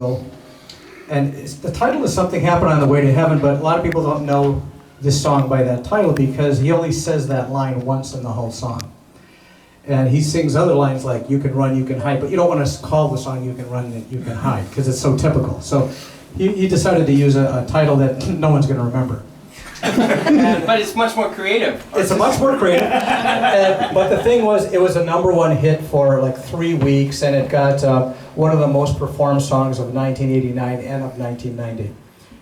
And the title is Something Happened on the Way to Heaven, but a lot of people don't know this song by that title because he only says that line once in the whole song. And he sings other lines like, you can run, you can hide, but you don't want to call the song You Can Run, You Can Hide, because it's so typical. So he decided to use a title that no one's going to remember. But it's much more creative. It's much more creative. But the thing was, it was a #1 hit for like 3 weeks, and it got one of the most performed songs of 1989 and of 1990.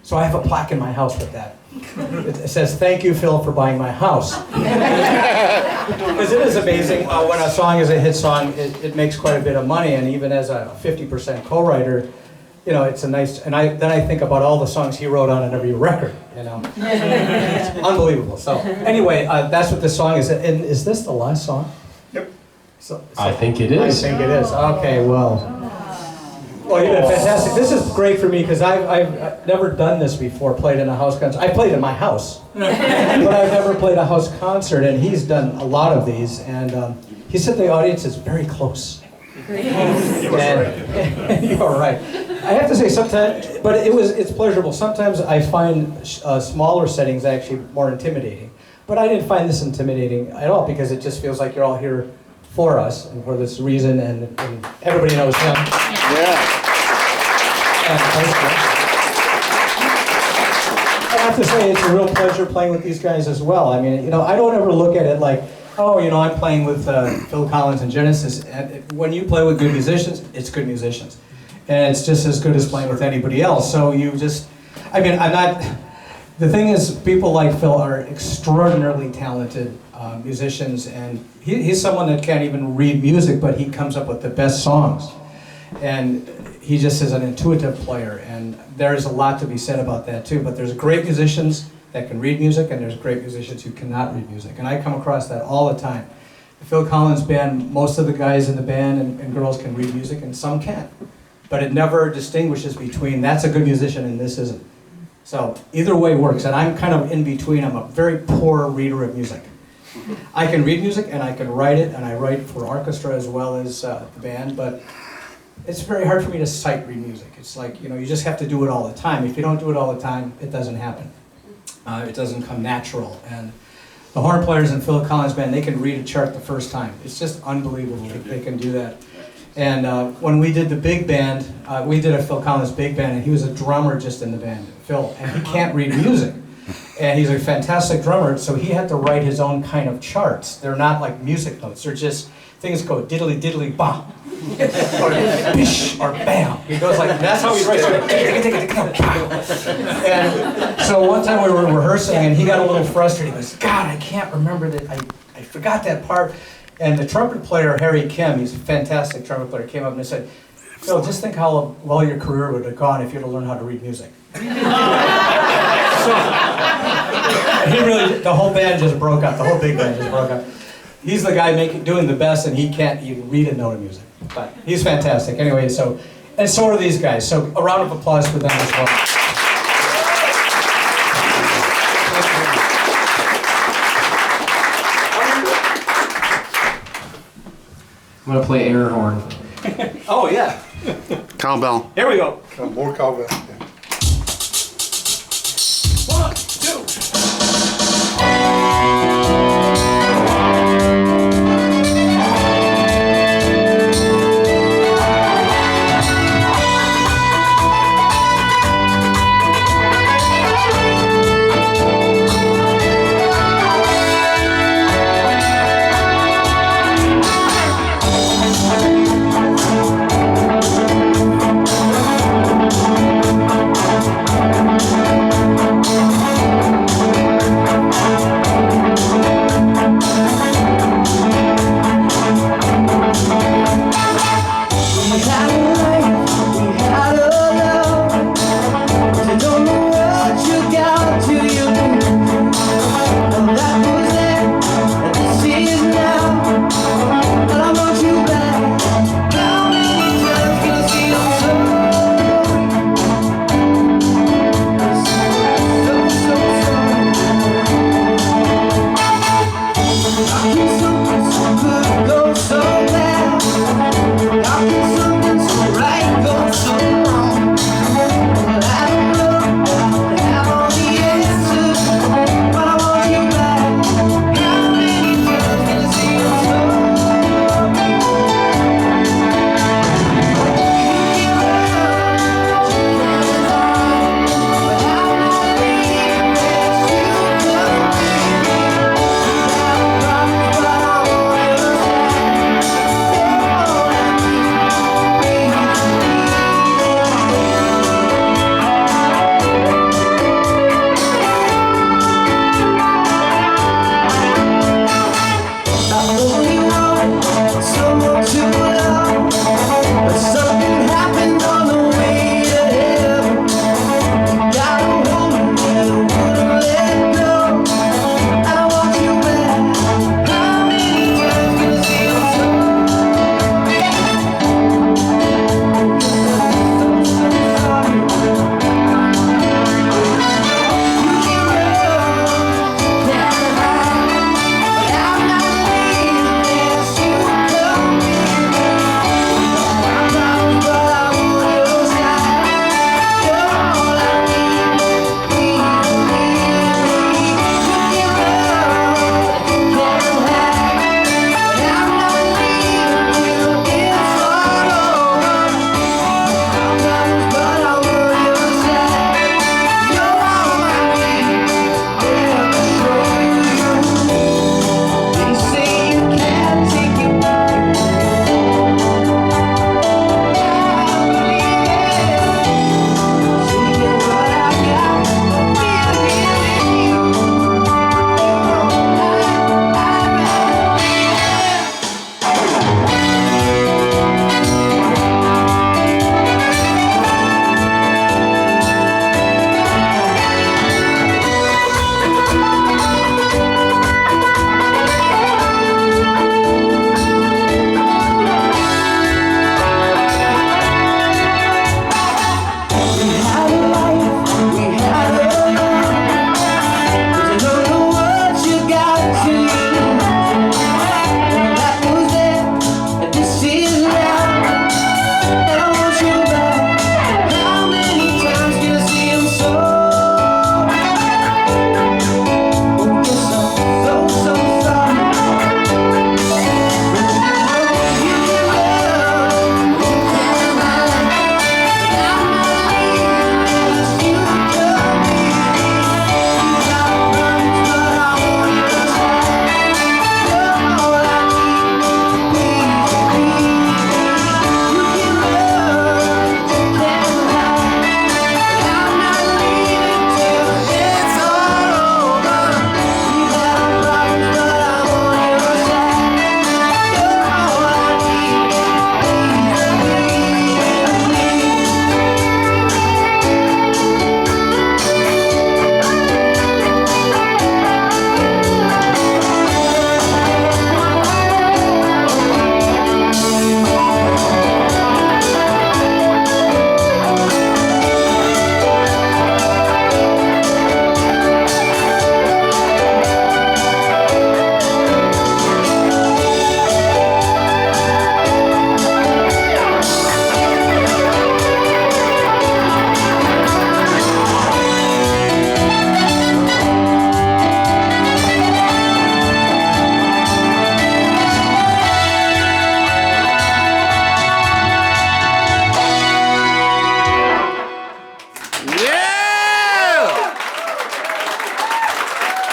So I have a plaque in my house with that. It says, "Thank you, Phil, for buying my house." Because it is amazing when a song is a hit song, it makes quite a bit of money, and even as a 50% co-writer, you know, it's a nice, and then I think about all the songs he wrote on every record, you know. It's unbelievable. So anyway, that's what this song is. And is this the last song? Yep. So I think it is. I think it is. Okay, well, you've been fantastic. This is great for me because I've never done this before, played in a house concert. I played in my house, but I've never played a house concert, and he's done a lot of these, and he said the audience is very close. You're right. I have to say sometimes, but it's pleasurable. Sometimes I find smaller settings actually more intimidating. But I didn't find this intimidating at all because it just feels like you're all here for us and for this reason, and everybody knows him. Yeah. And I have to say it's a real pleasure playing with these guys as well. I mean, you know, I don't ever look at it like, oh, you know, I'm playing with Phil Collins and Genesis. And when you play with good musicians, it's good musicians. And it's just as good as playing with anybody else. So you just, I mean, the thing is, people like Phil are extraordinarily talented musicians, and he's someone that can't even read music, but he comes up with the best songs. And he just is an intuitive player, and there's a lot to be said about that too. But there's great musicians that can read music, and there's great musicians who cannot read music. And I come across that all the time. The Phil Collins band, most of the guys in the band and girls can read music, and some can't. But it never distinguishes between that's a good musician and this isn't. So either way works, and I'm kind of in between. I'm a very poor reader of music. I can read music and I can write it, and I write for orchestra as well as the band, but it's very hard for me to sight read music. It's like, you know, you just have to do it all the time. If you don't do it all the time, it doesn't happen. It doesn't come natural. And the horn players in Phil Collins' band, they can read a chart the first time. It's just unbelievable that they can do that. And when we did the big band, we did a Phil Collins big band, and he was a drummer just in the band, Phil, and he can't read music. And he's a fantastic drummer, so he had to write his own kind of charts. They're not like music notes, they're just things go diddly diddly bah, or bish, or bam. He goes like, that's how he writes it. And so one time we were rehearsing, and he got a little frustrated. He goes, God, I can't remember that, I forgot that part. And the trumpet player, Harry Kim, he's a fantastic trumpet player, came up and said, Phil, just think how well your career would have gone if you'd have learned how to read music. So, he really, the whole band just broke up, the whole big band just broke up. He's the guy doing the best, and he can't even read a note of music. But he's fantastic. Anyway, and so are these guys. So a round of applause for them as well. I'm going to play air horn. Oh, yeah. Cowbell. Here we go. More cowbell. 1, 2.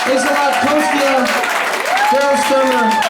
Thanks a lot, Kostia, Daryl Stuermer.